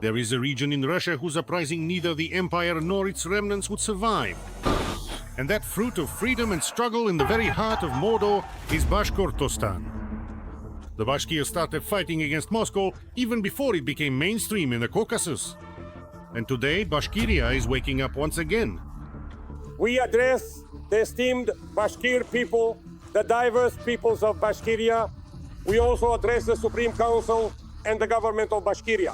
there is a region in Russia whose uprising neither the empire nor its remnants would survive. And that fruit of freedom and struggle in the very heart of Mordor is Bashkortostan. The Bashkirs started fighting against Moscow even before it became mainstream in the Caucasus. And today, Bashkiria is waking up once again. We address the esteemed Bashkir people, the diverse peoples of Bashkiria. We also address the Supreme Council and the government of Bashkiria.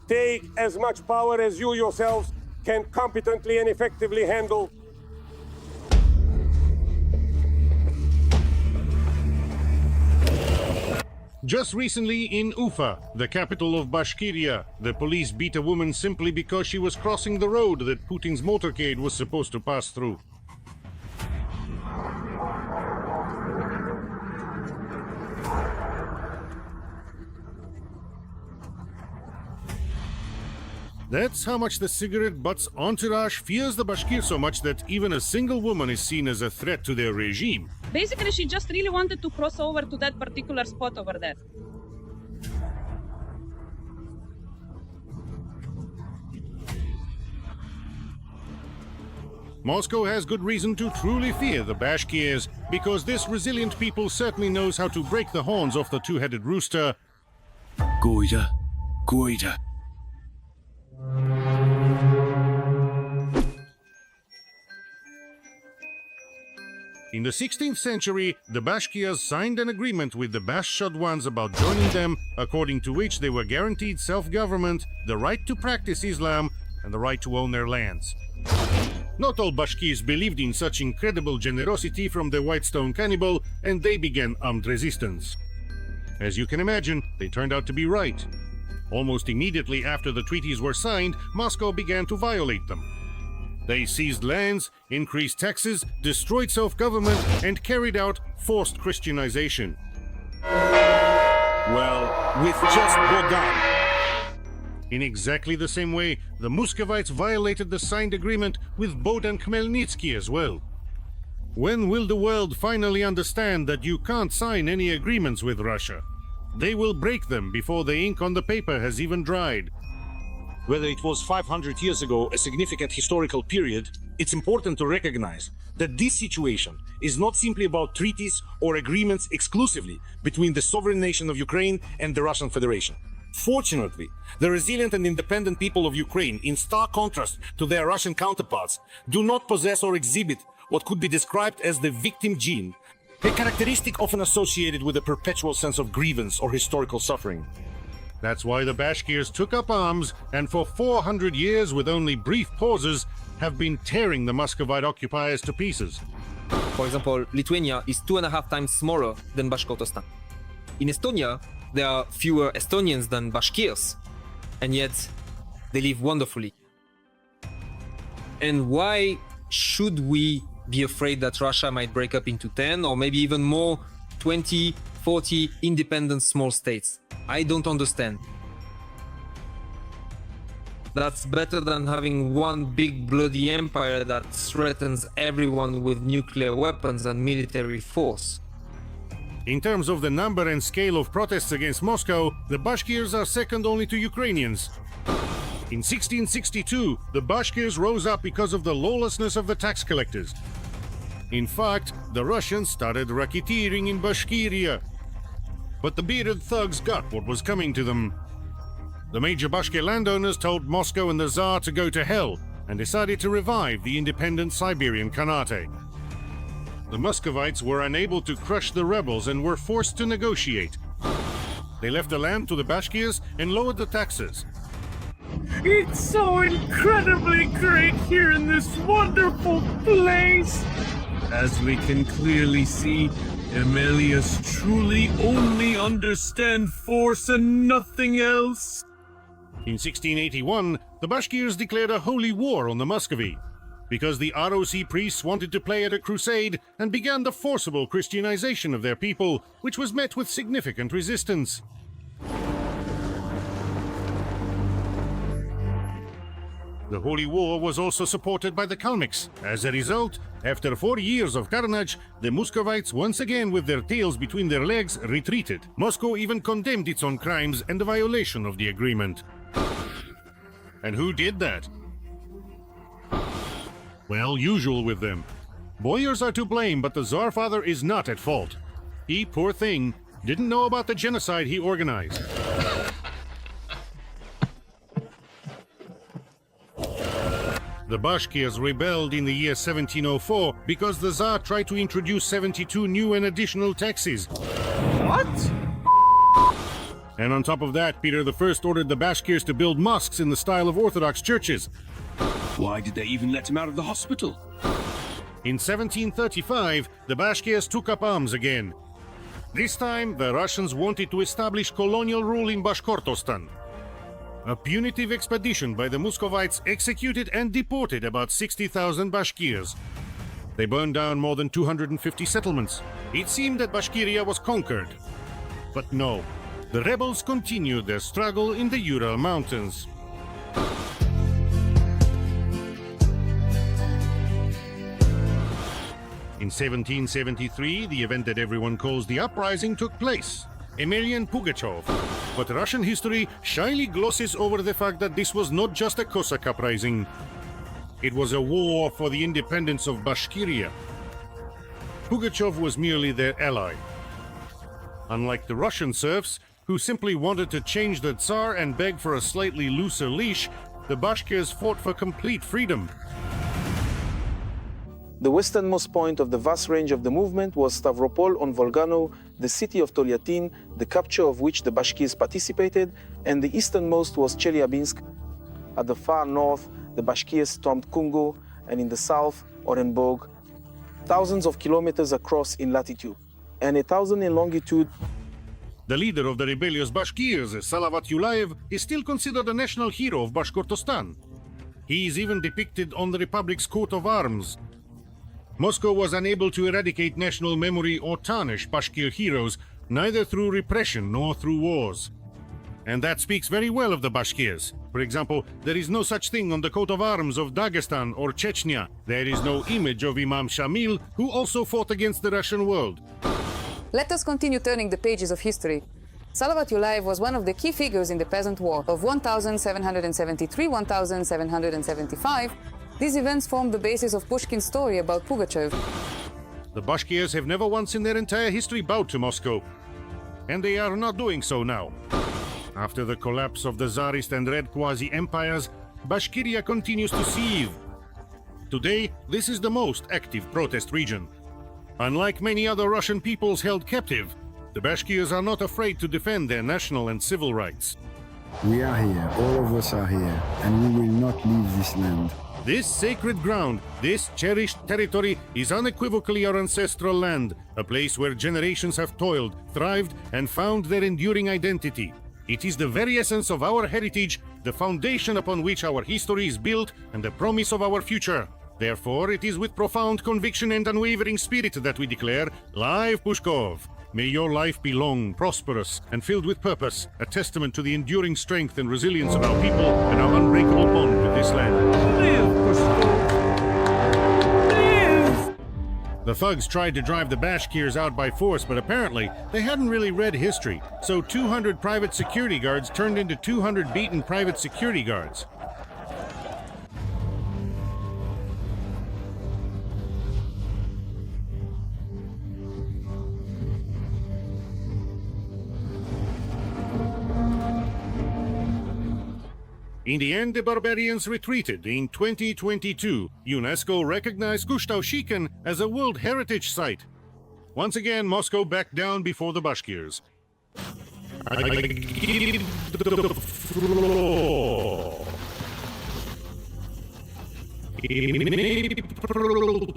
Take as much power as you yourselves can competently and effectively handle. Just recently in Ufa, the capital of Bashkiria, the police beat a woman simply because she was crossing the road that Putin's motorcade was supposed to pass through. That's how much the cigarette butt's entourage fears the Bashkir so much that even a single woman is seen as a threat to their regime. Basically, she just really wanted to cross over to that particular spot over there. Moscow has good reason to truly fear the Bashkirs, because this resilient people certainly knows how to break the horns off the two-headed rooster. Goida, Goida. In the 16th century, the Bashkirs signed an agreement with the Bashkirtosans about joining them, according to which they were guaranteed self-government, the right to practice Islam, and the right to own their lands. Not all Bashkirs believed in such incredible generosity from the White Stone Cannibal, and they began armed resistance. As you can imagine, they turned out to be right. Almost immediately after the treaties were signed, Moscow began to violate them. They seized lands, increased taxes, destroyed self-government, and carried out forced Christianization. Well, with just begun. In exactly the same way, the Muscovites violated the signed agreement with Bohdan Khmelnytsky as well. When will the world finally understand that you can't sign any agreements with Russia? They will break them before the ink on the paper has even dried. Whether it was 500 years ago, a significant historical period, it's important to recognize that this situation is not simply about treaties or agreements exclusively between the sovereign nation of Ukraine and the Russian Federation. Fortunately, the resilient and independent people of Ukraine, in stark contrast to their Russian counterparts, do not possess or exhibit what could be described as the victim gene, a characteristic often associated with a perpetual sense of grievance or historical suffering. That's why the Bashkirs took up arms and for 400 years, with only brief pauses, have been tearing the Muscovite occupiers to pieces. For example, Lithuania is 2.5 times smaller than Bashkortostan. In Estonia, there are fewer Estonians than Bashkirs, and yet they live wonderfully. And why should we be afraid that Russia might break up into 10 or maybe even more 20, 40 independent small states? I don't understand. That's better than having one big bloody empire that threatens everyone with nuclear weapons and military force. In terms of the number and scale of protests against Moscow, the Bashkirs are second only to Ukrainians. In 1662, the Bashkirs rose up because of the lawlessness of the tax collectors. In fact, the Russians started racketeering in Bashkiria. But the bearded thugs got what was coming to them. The major Bashkir landowners told Moscow and the Tsar to go to hell and decided to revive the independent Siberian Khanate. The Muscovites were unable to crush the rebels and were forced to negotiate. They left the land to the Bashkirs and lowered the taxes. It's so incredibly great here in this wonderful place! As we can clearly see, Rebellious truly only understand force and nothing else. In 1681, the Bashkirs declared a holy war on the Muscovy, because the ROC priests wanted to play at a crusade and began the forcible Christianization of their people, which was met with significant resistance. The Holy War was also supported by the Kalmyks. As a result, after 40 years of carnage, the Muscovites, once again with their tails between their legs, retreated. Moscow even condemned its own crimes and the violation of the agreement. And who did that? Well, usual with them. Boyars are to blame, but the Tsar father is not at fault. He, poor thing, didn't know about the genocide he organized. The Bashkirs rebelled in the year 1704 because the Tsar tried to introduce 72 new and additional taxes. What? And on top of that, Peter I ordered the Bashkirs to build mosques in the style of Orthodox churches. Why did they even let him out of the hospital? In 1735, the Bashkirs took up arms again. This time, the Russians wanted to establish colonial rule in Bashkortostan. A punitive expedition by the Muscovites executed and deported about 60,000 Bashkirs. They burned down more than 250 settlements. It seemed that Bashkiria was conquered. But no, the rebels continued their struggle in the Ural Mountains. In 1773, the event that everyone calls the uprising took place. Emelian Pugachev. But Russian history shyly glosses over the fact that this was not just a Cossack uprising. It was a war for the independence of Bashkiria. Pugachev was merely their ally. Unlike the Russian serfs, who simply wanted to change the Tsar and beg for a slightly looser leash, the Bashkirs fought for complete freedom. The westernmost point of the vast range of the movement was Stavropol on Volgano, the city of Tolyatin, the capture of which the Bashkirs participated, and the easternmost was Chelyabinsk. At the far north, the Bashkirs stormed Kungo, and in the south, Orenburg, thousands of kilometers across in latitude, and 1,000 in longitude. The leader of the rebellious Bashkirs, Salavat Yulaev, is still considered a national hero of Bashkortostan. He is even depicted on the Republic's coat of arms. Moscow was unable to eradicate national memory or tarnish Bashkir heroes, neither through repression nor through wars. And that speaks very well of the Bashkirs. For example, there is no such thing on the coat of arms of Dagestan or Chechnya. There is no image of Imam Shamil, who also fought against the Russian world. Let us continue turning the pages of history. Salavat Yulaev was one of the key figures in the Peasant War of 1773-1775. These events formed the basis of Pushkin's story about Pugachev. The Bashkirs have never once in their entire history bowed to Moscow. And they are not doing so now. After the collapse of the Tsarist and Red quasi-empires, Bashkiria continues to seethe. Today, this is the most active protest region. Unlike many other Russian peoples held captive, the Bashkirs are not afraid to defend their national and civil rights. We are here, all of us are here, and we will not leave this land. This sacred ground, this cherished territory, is unequivocally our ancestral land, a place where generations have toiled, thrived, and found their enduring identity. It is the very essence of our heritage, the foundation upon which our history is built, and the promise of our future. Therefore, it is with profound conviction and unwavering spirit that we declare, Live Pushkov! May your life be long, prosperous, and filled with purpose, a testament to the enduring strength and resilience of our people and our unbreakable bond with this land. Live, Pushkov! Live! The thugs tried to drive the Bashkirs out by force, but apparently they hadn't really read history, so 200 private security guards turned into 200 beaten private security guards. In the end, the barbarians retreated. In 2022, UNESCO recognized Kushtaushikan as a World Heritage Site. Once again, Moscow backed down before the Bashkirs. I give the floor. In April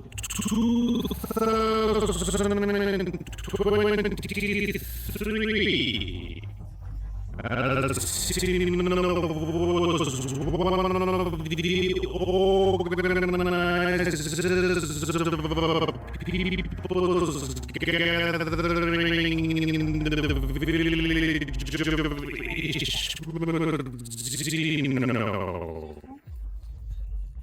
2023, as seen was one of the organizers of people's gathering in the village of Ishmazino.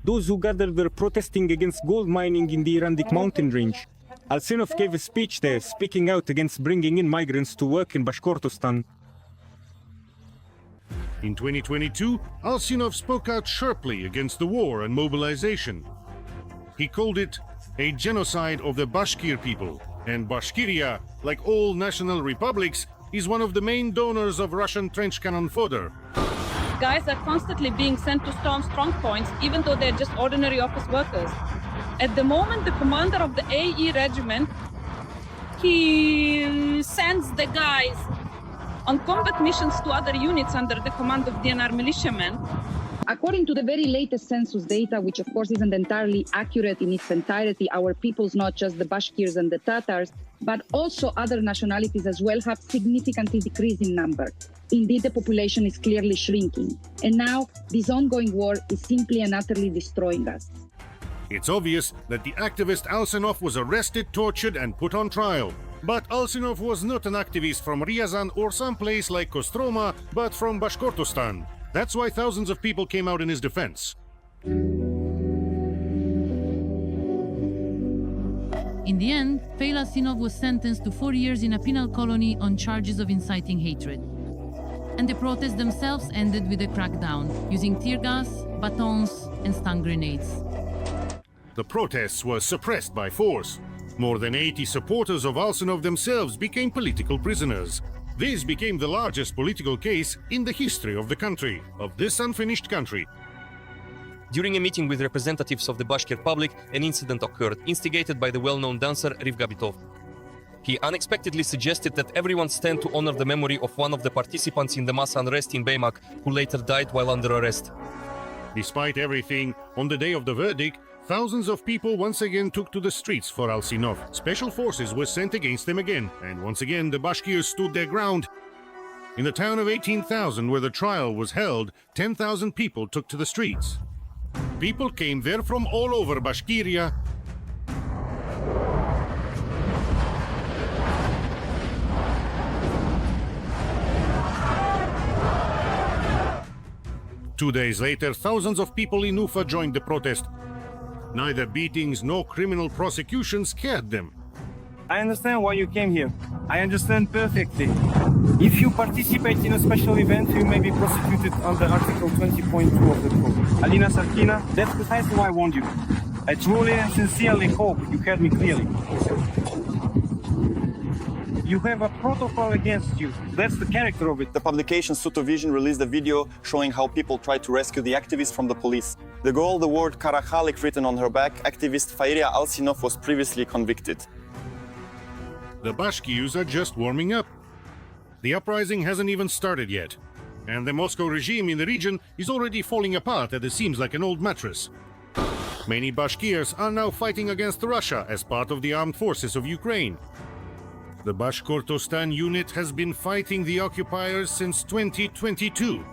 Those who gathered were protesting against gold mining in the Irandic mountain range. Alsenov gave a speech there, speaking out against bringing in migrants to work in Bashkortostan. In 2022, Alsinov spoke out sharply against the war and mobilization. He called it a genocide of the Bashkir people, and Bashkiria, like all national republics, is one of the main donors of Russian trench cannon fodder. Guys are constantly being sent to storm strong points, even though they're just ordinary office workers. At the moment, the commander of the AE regiment, he sends the guys on combat missions to other units under the command of DNR militiamen. According to the very latest census data, which of course isn't entirely accurate in its entirety, our peoples, not just the Bashkirs and the Tatars, but also other nationalities as well, have significantly decreased in number. Indeed, the population is clearly shrinking. And now, this ongoing war is simply and utterly destroying us. It's obvious that the activist Alsinov was arrested, tortured, and put on trial. But Alsinov was not an activist from Ryazan or someplace like Kostroma, but from Bashkortostan. That's why thousands of people came out in his defense. In the end, Fail Alsinov was sentenced to 4 years in a penal colony on charges of inciting hatred. And the protests themselves ended with a crackdown, using tear gas, batons, and stun grenades. The protests were suppressed by force. More than 80 supporters of Alsinov themselves became political prisoners. This became the largest political case in the history of the country, of this unfinished country. During a meeting with representatives of the Bashkir public, an incident occurred, instigated by the well-known dancer Rivgabitov. He unexpectedly suggested that everyone stand to honor the memory of one of the participants in the mass unrest in Baimak, who later died while under arrest. Despite everything, on the day of the verdict, thousands of people once again took to the streets for Alsinov. Special forces were sent against them again, and once again the Bashkirs stood their ground. In the town of 18,000 where the trial was held, 10,000 people took to the streets. People came there from all over Bashkiria. Two days later, thousands of people in Ufa joined the protest. Neither beatings nor criminal prosecutions scared them. I understand why you came here. I understand perfectly. If you participate in a special event, you may be prosecuted under Article 20.2 of the Code. Alina Sarkina, that's precisely why I warned you. I truly and sincerely hope you heard me clearly. You have a protocol against you. That's the character of it. The publication Sutovision released a video showing how people tried to rescue the activist from the police. The girl, the word Karakhalik written on her back, activist Fairia Alsinov was previously convicted. The Bashkirs are just warming up. The uprising hasn't even started yet, and the Moscow regime in the region is already falling apart at it seems like an old mattress. Many Bashkirs are now fighting against Russia as part of the armed forces of Ukraine. The Bashkortostan unit has been fighting the occupiers since 2022.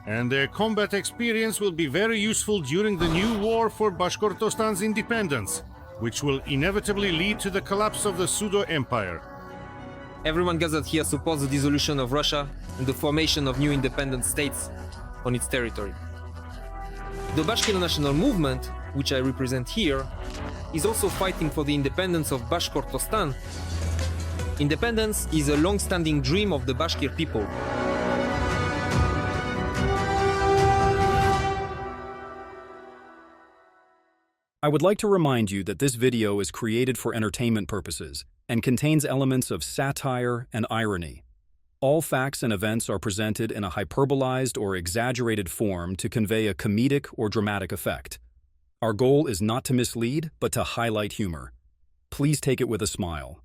And their combat experience will be very useful during the new war for Bashkortostan's independence, which will inevitably lead to the collapse of the pseudo-empire. Everyone gathered here supports the dissolution of Russia and the formation of new independent states on its territory. The Bashkir national movement, which I represent here, is also fighting for the independence of Bashkortostan. Independence is a long-standing dream of the Bashkir people. I would like to remind you that this video is created for entertainment purposes and contains elements of satire and irony. All facts and events are presented in a hyperbolized or exaggerated form to convey a comedic or dramatic effect. Our goal is not to mislead, but to highlight humor. Please take it with a smile.